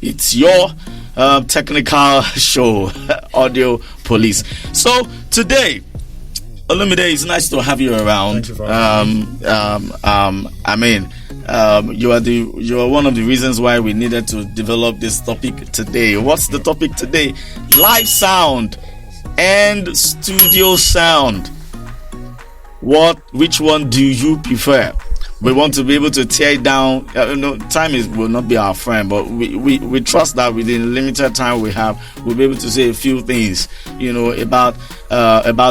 It's your technical show, Audio Police. So today, Olumide, it's nice to have you around. Thank you for having me. You are one of the reasons why we needed to develop this topic today. What's the topic today? Live sound and studio sound. Which one do you prefer? We want to be able to tear it down. Time will not be our friend, but we trust that within the limited time we have, we'll be able to say a few things, about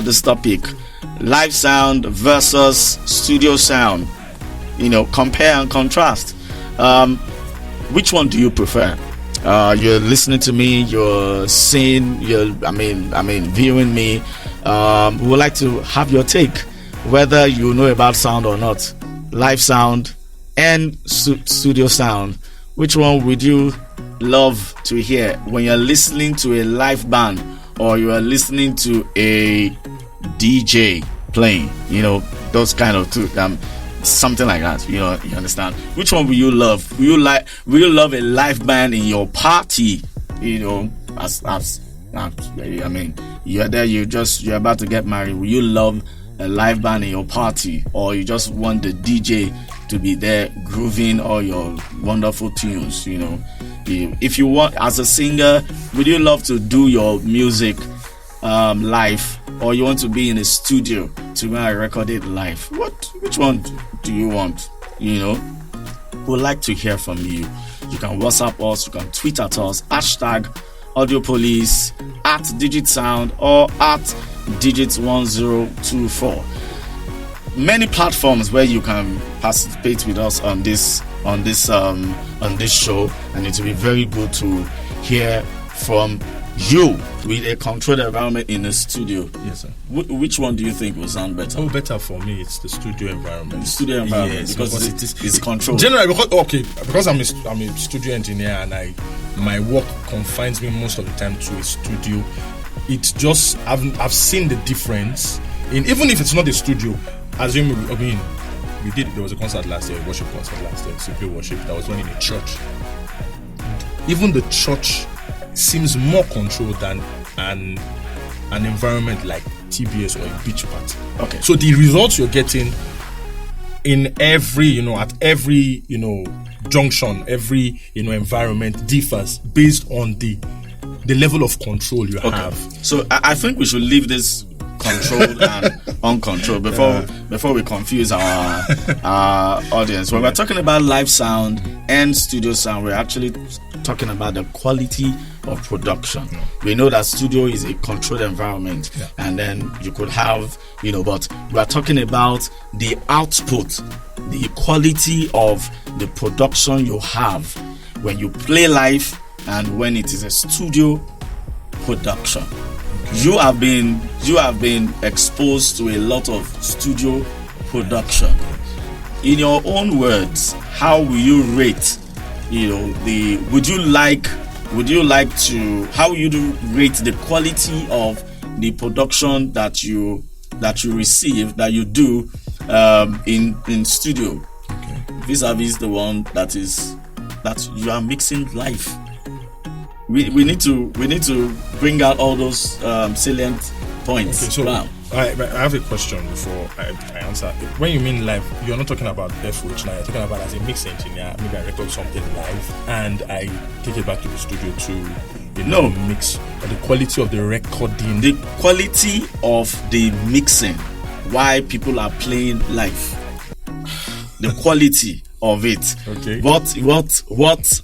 this topic. Live sound versus studio sound. Compare and contrast. Which one do you prefer? You're listening to me, you're seeing, viewing me. We would like to have your take, whether you know about sound or not. Live sound and studio sound. Which one would you love to hear when you're listening to a live band or you are listening to a DJ playing? Those kind of two, something like that. You understand? Which one will you love? Will you love a live band in your party? You're there. You're about to get married. Will you love a live band in your party, or you just want the DJ to be there grooving all your wonderful tunes? If you want, as a singer, would you love to do your music live, or you want to be in a studio to go and record it live? Which one do you want? We'd like to hear from you. You can WhatsApp us, you can tweet at us, #AudioPolice, @DigitSound, or @Digits1024. Many platforms where you can participate with us on this show, and it will be very good to hear from you with a controlled environment in the studio. Yes, sir. Which one do you think will sound better? Better for me, it's the studio environment. The studio environment, yes, because it's controlled. Generally, because I'm a studio engineer, and my work confines me most of the time to a studio. It's just I've seen the difference in, even if it's not a studio. There was a concert last year, a worship concert last year, Simply Worship, that was done in a church. Even the church seems more controlled than an environment like TBS or a beach party. Okay. So the results you're getting in every, at every, junction, every, environment differs based on the level of control you have. So I think we should leave this controlled and uncontrolled before we confuse our audience. When we're talking about live sound and studio sound, we're actually talking about the quality of production. We know that studio is a controlled environment, and then you could have, but we're talking about the output, the quality of the production you have when you play live and when it is a studio production. You have been exposed to a lot of studio production. In your own words, how will you rate? How would you rate the quality of the production that you receive, that you do in studio, vis-a-vis the one that you are mixing live? We need to bring out all those salient points. Okay, so I have a question before I answer. When you mean live, you're not talking about FH now. You're talking about as a mix engineer. Maybe I record something live and I take it back to the studio to mix. But the quality of the recording, the quality of the mixing, why people are playing live, the quality of it. Okay.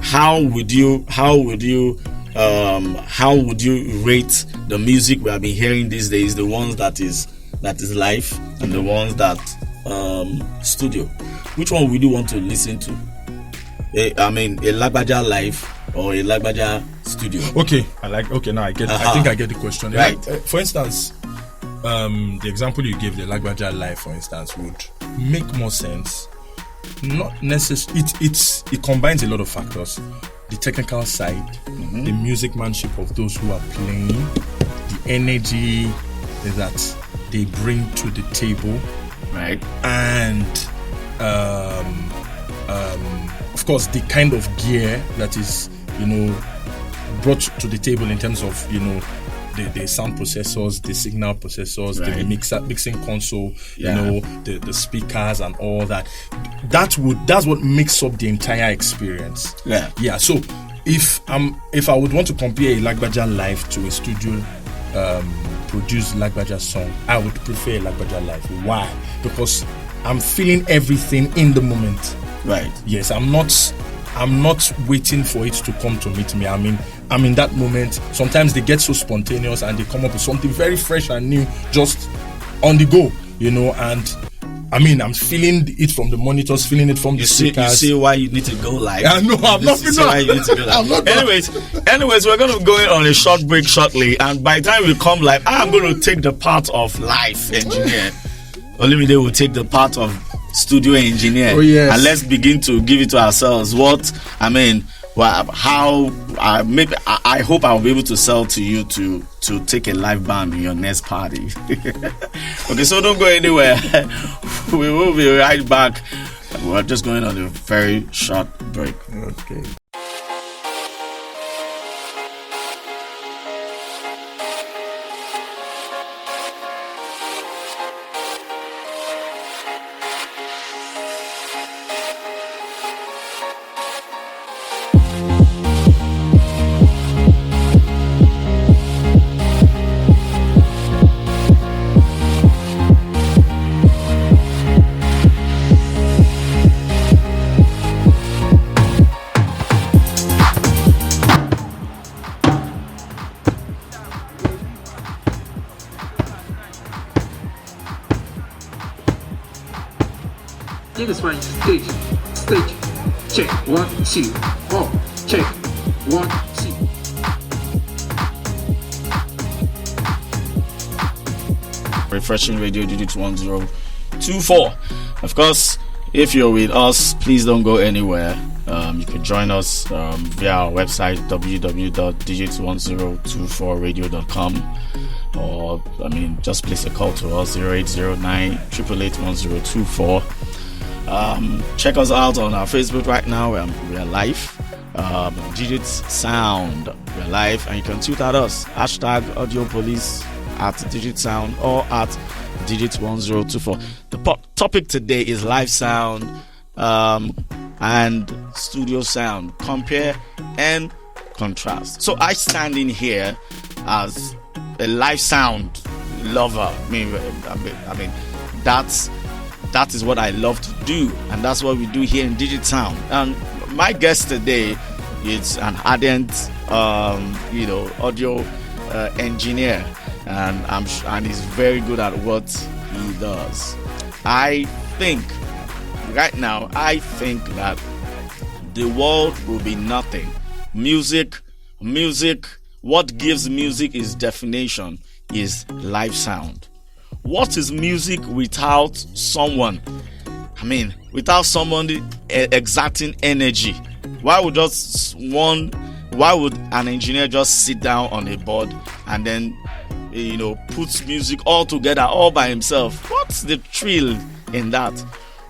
How would you rate the music we have been hearing these days? The ones that is live and the ones that studio. Which one would you want to listen to? A Lagbaja live or a Lagbaja studio? Okay, now I get. I think I get the question. Right. For instance, the example you gave, the Lagbaja live, for instance, would make more sense. Not necessarily. It combines a lot of factors: the technical side, the musicmanship of those who are playing, the energy that they bring to the table, right? And of course, the kind of gear that is brought to the table in terms of the sound processors, the signal processors, the mixing console, the speakers and all that. That's what makes up the entire experience. Yeah. So if I would want to compare a Lagbaja live to a studio produced Lagbaja song, I would prefer Lagbaja live. Why? Because I'm feeling everything in the moment. Right. Yes, I'm not waiting for it to come to meet me. I mean, I'm in that moment. Sometimes they get so spontaneous and they come up with something very fresh and new just on the go, and I mean, I'm feeling it from the monitors, feeling it from the speakers. You see why you need to go live? I know, I'm not feeling why you need to go live. Anyways, we're going to go on a short break shortly, and by the time we come live, I'm going to take the part of live engineer. Olumide will take the part of studio engineer. Oh, yes. And let's begin to give it to ourselves. I hope I'll be able to sell to you to take a live band in your next party. Okay, so don't go anywhere. We will be right back. We're just going on a very short break. Okay. This one, stage, check, 1, 2, 4, check, 1, 2. Refreshing Radio Digit 1024. Of course, if you're with us, please don't go anywhere. You can join us via our website www.digit1024radio.com, or just place a call to us 0809 888 1024. Check us out on our Facebook right now. We are live. Digit Sound, we're live, and you can tweet at us #AudioPolice at Digit Sound or at Digit 1024. The topic today is live sound and studio sound. Compare and contrast. So I stand in here as a live sound lover. I mean that is what I love to do, and that's what we do here in Digit Sound. And my guest today is an ardent audio engineer, and he's very good at what he does. I think that the world will be nothing. Music, what gives music its definition is live sound. What is music without someone? Without someone exerting energy. Why would an engineer just sit down on a board and then put music all together all by himself? What's the thrill in that?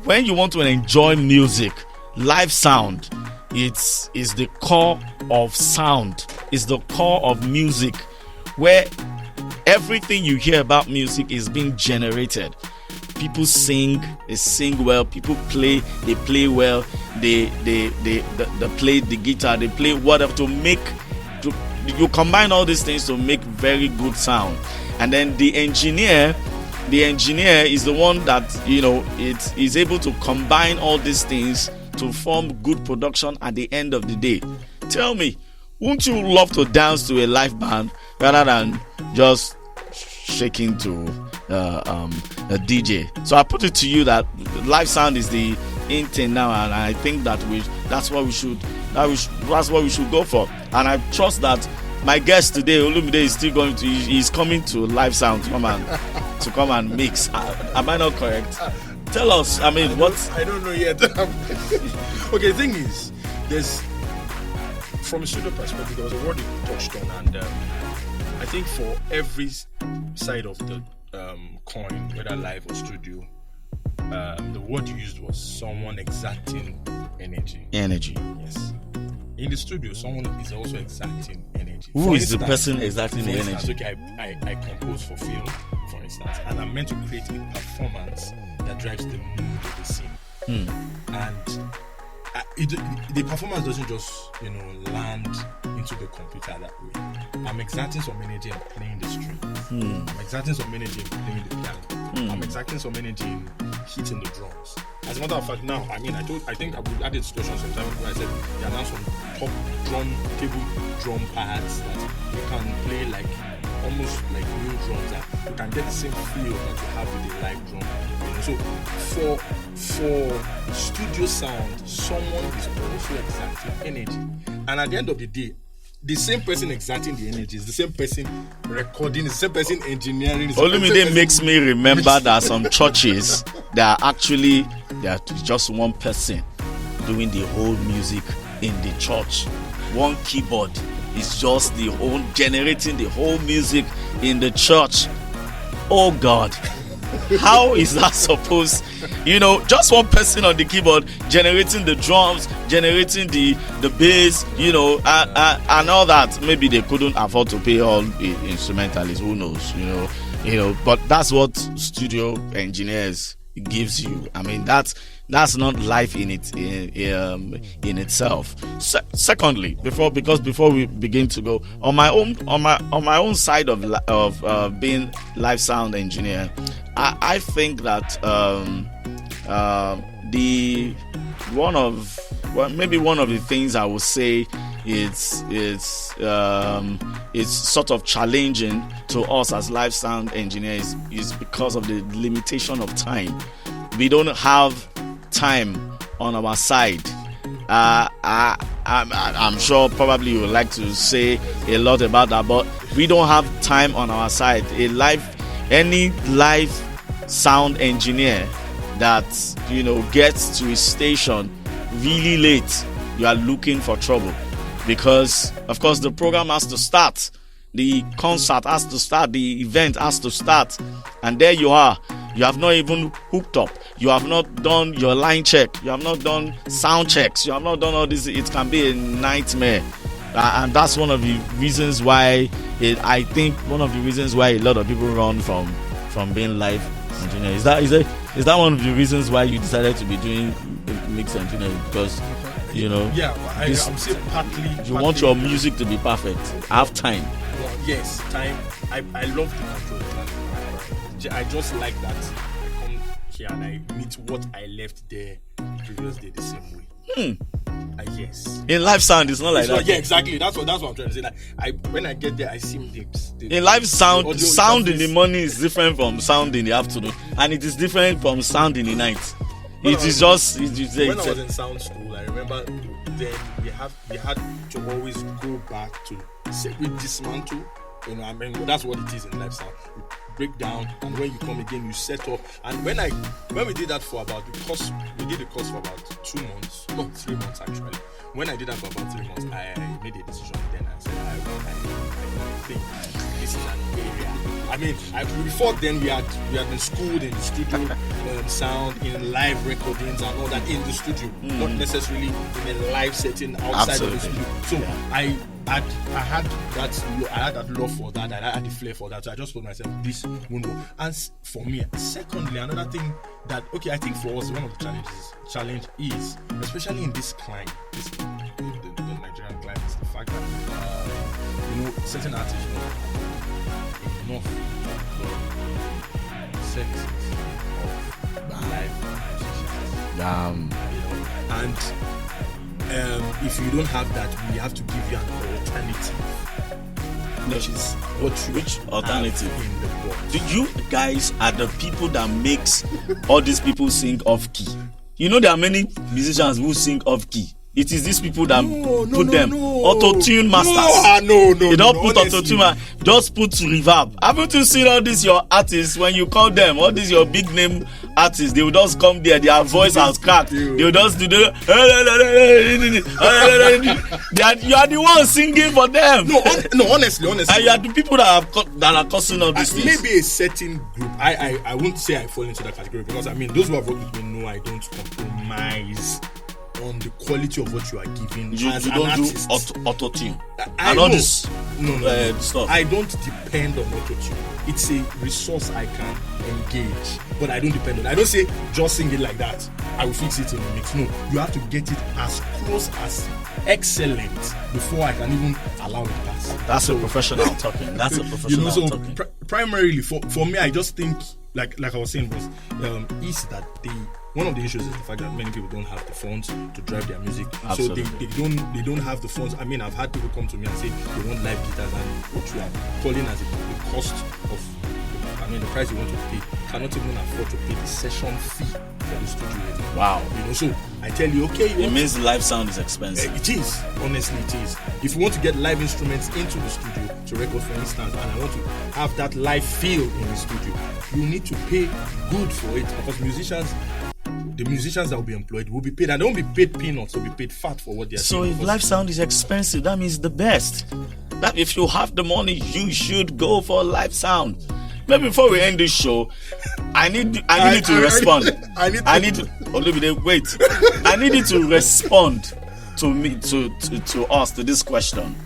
When you want to enjoy music, live sound, is the core of sound. It's the core of music, where everything you hear about music is being generated. People sing, they sing well. People play, they play well. They play the guitar, they play whatever you combine all these things to make very good sound. And then the engineer is the one that it is able to combine all these things to form good production at the end of the day. Tell me, wouldn't you love to dance to a live band rather than just shaking to a DJ? So I put it to you that live sound is the in thing now, and I think that that's what we should go for. And I trust that my guest today, Olumide, is still he's coming to live sound to come and mix. Am I not correct? Tell us. I don't know yet. Okay, the thing is, there's, from a studio perspective, there was a word you touched on, and I think for every side of the coin, whether live or studio, the word you used was someone exerting energy. Energy. Yes. in the studio, someone is also exacting energy. Who is the person exacting the energy? Okay, I compose for film, for instance, and I'm meant to create a performance that drives the mood of the scene. And the performance doesn't just, land into the computer that way. I'm exerting some energy in playing the string. I'm exerting some energy in playing the piano. I'm exerting some energy in hitting the drums. As a matter of fact, now, I think I would add a discussion sometime where I said there are now some top table drum pads that you can play like almost like real drums, that you can get the same feel that you have with a live drum. So for studio sound, someone is also exerting energy, and at the end of the day, the same person exerting the energy is the same person recording, the same person engineering. Olumide makes me remember that some churches, they are just one person doing the whole music in the church. One keyboard is just the whole generating the whole music in the church. Oh God. How is that supposed? Just one person on the keyboard generating the drums, generating the bass, and all that. Maybe they couldn't afford to pay all the instrumentalists. Who knows? But that's what studio engineers gives you. I mean, that's not life in itself. Secondly, before we begin to go on my own side of being live sound engineer, I think that maybe one of the things I would say it's sort of challenging to us as live sound engineers is because of the limitation of time. We don't have time on our side. I'm sure probably you would like to say a lot about that, but we don't have time on our side. Any live sound engineer that gets to his station really late, you are looking for trouble, because of course the program has to start, the concert has to start, the event has to start, and there you are. You have not even hooked up. You have not done your line check. You have not done sound checks. You have not done all this. It can be a nightmare. And that's one of the reasons why I think one of the reasons why a lot of people run from being live engineer. Is that one of the reasons why you decided to be doing mix engineering? Because I'm saying partly. You want your music to be perfect. Have time. Well, yes, time. I love the control. I just like that I come here and I meet what I left there the previous day the same way. Yes. In live sound, it's not like that. Yeah, exactly. That's what I'm trying to say. Like, when I get there, I see in live sound, sound in the morning is different from sound in the afternoon, and it is different from sound in the night. When I was in sound school, I remember then we had to always go back to we dismantle. That's what it is in live sound. You break down, and when you come again, you set up. And when we did that for about we did the course for about 2 months, no, 3 months actually. When I did that for about 3 months, I made a decision then and said I think this is an area. Before then we had been schooled in the studio, sound, in live recordings and all that in the studio, not necessarily in a live setting outside of the studio. So I had that love for that. I had the flair for that. So I just told myself this won't work. And for me, secondly, another thing that I think for us one of the challenge is, especially in this climate, the Nigerian climate, is the fact that certain artists enough sexes of live musicians. And if you don't have that, we have to give you an alternative. Which alternative? In the box. Do you guys are the people that makes all these people sing off key? There are many musicians who sing off key. It is these people that put them auto-tune masters. No. You don't put auto-tune, just put reverb. Haven't you seen all these your artists when you call them? All these your big name artists, they will just come there. Their voice has cracked. They will just do the. You are the one singing for them. No, honestly. And you are the people that are causing all these things. Maybe a certain group. I won't say I fall into that category because those who have worked with me know I don't compromise on the quality of what you are giving. You as don't an do artist. auto tune. I and all know. this stuff. I don't depend on auto-tune. It's a resource I can engage, but I don't depend on it. I don't say just sing it like that, I will fix it in the mix. No, you have to get it as close as excellent before I can even allow it pass. That's a professional talking. That's a professional talking. Primarily for me, I just think like I was saying was is that one of the issues is the fact that many people don't have the funds to drive their music. Absolutely. So they don't have the funds. I mean, I've had people come to me and say they want live guitars, and what you are calling as the cost of, the price you want to pay, cannot even afford to pay the session fee for the studio. Wow. So I tell you, okay, it means the live sound is expensive. It is, honestly, it is. If you want to get live instruments into the studio to record, for instance, and I want to have that live feel in the studio, you need to pay good for it, because the musicians that will be employed will be paid, and they won't be paid peanuts, they'll be paid fat for what they are doing. So if live sound is expensive, that means the best. That if you have the money, you should go for live sound. Maybe before we end this show, I need you to respond. Olumide, wait. I need you to respond to me, to us, to this question.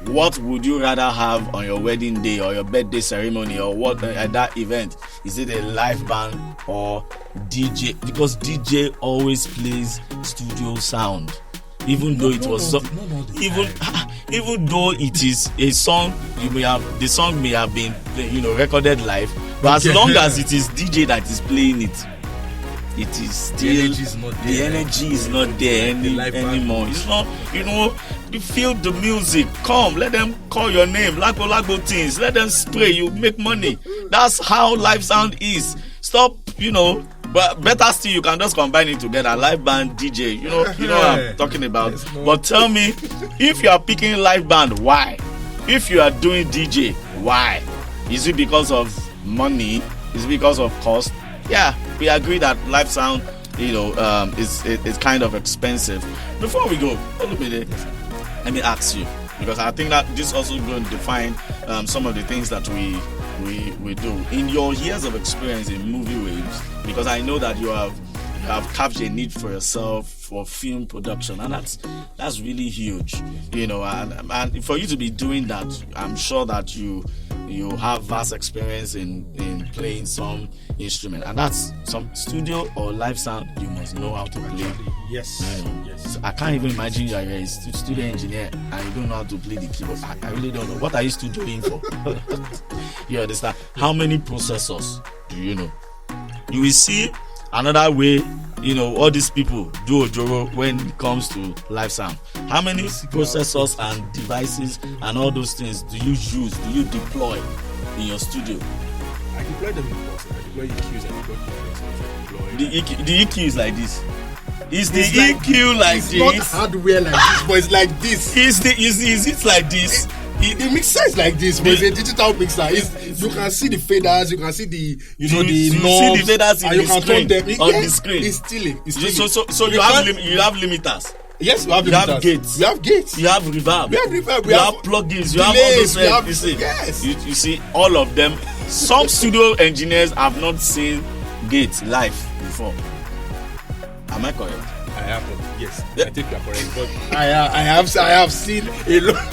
What would you rather have on your wedding day or your birthday ceremony or what at that event? Is it a live band or DJ? Because DJ always plays studio sound, even though it was even though it is a song, the song may have been recorded live, but as long as it is DJ that is playing it, it is still the energy is not there anymore. It's not, you feel the music. Come, let them call your name, Lagbo things. Let them spray. You make money. That's how live sound is. Stop, but better still, you can just combine it together. Live band, DJ. You know what I'm talking about. Yes, no. But tell me, if you are picking live band, why? If you are doing DJ, why? Is it because of money? Is it because of cost? Yeah, we agree that live sound, is kind of expensive. Before we go, Olumide, let me ask you, because I think that this also going to define some of the things that we do. In your years of experience in movie waves, because I know that you have captured a need for yourself for film production, and that's really huge, and for you to be doing that, I'm sure that you have vast experience in playing some instrument, and that's some studio or live sound. You must know how to play. Yes. So I can't even imagine you're a studio engineer and you don't know how to play the keyboard. I really don't know. What are you studioing for? You understand? How many processors do you know? You will see another way, all these people do ojoro when it comes to live sound. How many processors and devices and all those things do you use, do you deploy in your studio? I deploy them in the box. I deploy EQs, I deploy compressors, the EQ is like this. Is the EQ like this? It's not hardware like this, but it's like this. Is it like this? The mixer is like this, but it's a digital mixer. You can see the faders, you can see the the knobs, see the faders and you can turn them on the screen. It's still. So you have limiters. Yes, we have limiters. You have gates. We have gates. You have reverb. We have reverb. You have plugins. You have all those. You see, yes. You see all of them. Some studio engineers have not seen gates live before. Am I correct? I have, yes. I think you are correct, but I have seen a lot.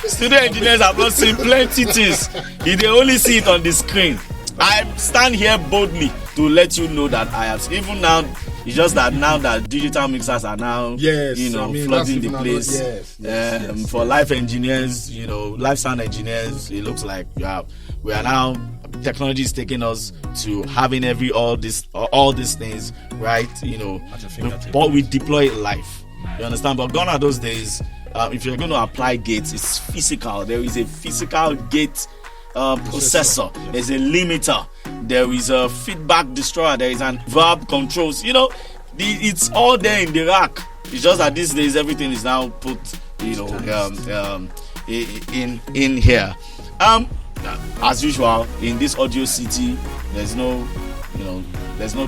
Studio engineers have not seen plenty things. They only see it on the screen. I stand here boldly to let you know that I have. Even now, it's just that now that digital mixers are now, flooding the place. Yes. For live engineers, live sound engineers, it looks like we are now. Technology is taking us to having all these things, right? But we deploy it live. You understand? But gone are those days. If you're going to apply gates, it's physical. There is a physical gate processor. There's a limiter. There is a feedback destroyer. There is an verb controls. It's all there in the rack. It's just that these days everything is now put, in here. As usual, in this audio city, there's no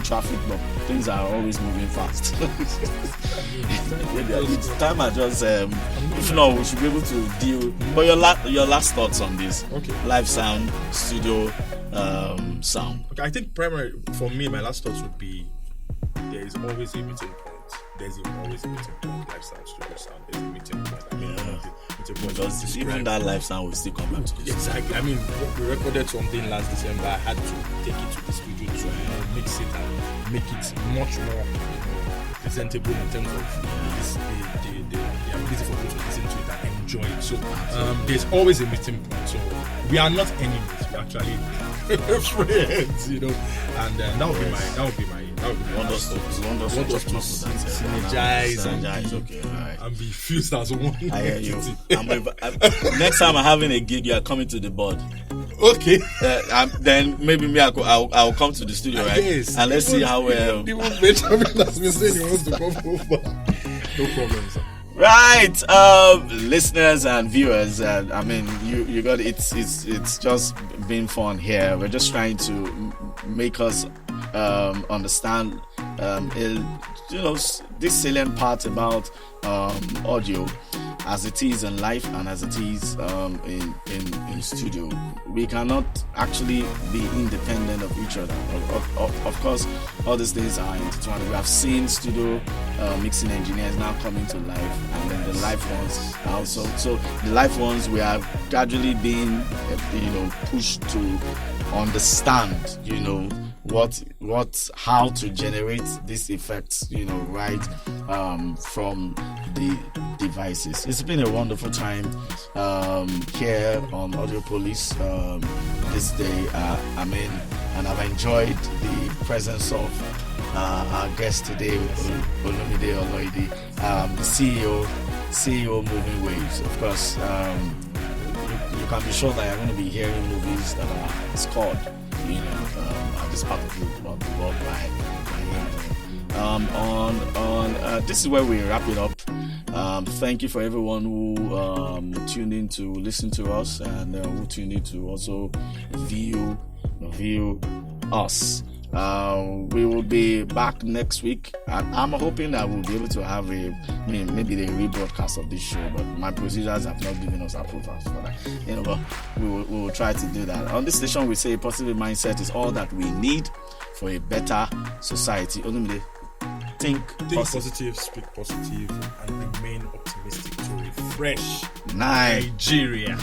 traffic, but things are always moving fast. It's time I just, if not, we should be able to deal. But your last thoughts on this? Okay. Live sound, studio sound. Okay, I think primarily for me, my last thoughts would be there is always a meeting point there's always a meeting point. Live sound, studio sound, there's a meeting point. I mean, one of the meeting points. Because even that live sound will still come back to this. Exactly. I mean, we recorded something last December. I had to take it to the studio to mix it and make it much more presentable in terms of the ability for people to listen to it and enjoy it. So there's always a meeting point. So we are not enemies. We're actually friends, you know. And that would be my. You want us to synergize and be fused as one. I hear you. Next time I'm having a gig, you are coming to the board. Okay. Then maybe me, I'll come to the studio, right? Yes. And let's see how well. Even Benjamin has been saying he wants to come over. No problem, sir. Right, listeners and viewers. I mean, you got it. It's just been fun here. We're just trying to make us understand, this salient part about audio, as it is in life and as it is in studio. We cannot actually be independent of each other. Of course, all these things are intertwined. We have seen studio mixing engineers now coming to life, and then the live ones also. So the live ones, we are gradually being pushed to understand how to generate these effects, right from the devices. It's been a wonderful time here on Audio Police this day. And I've enjoyed the presence of our guest today, Olumide Oloidi, the CEO Moving Waves. Of course, you can be sure that you're going to be hearing movies that are scored at this part of the world by him. This is where we wrap it up. Thank you for everyone who tuned in to listen to us, and who tuned in to also view us. We will be back next week, and I'm hoping that we'll be able to have maybe the rebroadcast of this show, but my procedures have not given us approvals for that. But we will try to do that. On this station, we say positive mindset is all that we need for a better society. Olumide, think positive, speak positive, and remain optimistic to refresh Nigeria.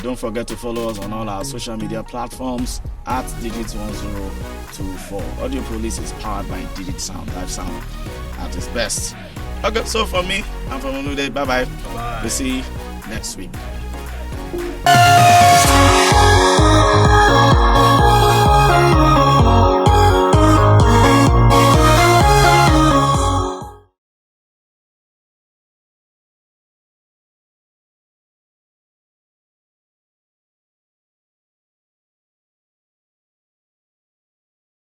Don't forget to follow us on all our social media platforms at Digit1024. Audio Police is powered by Digit Sound, live sound at its best. Okay, so from me, I'm from Olumide. Bye bye. We'll see you next week.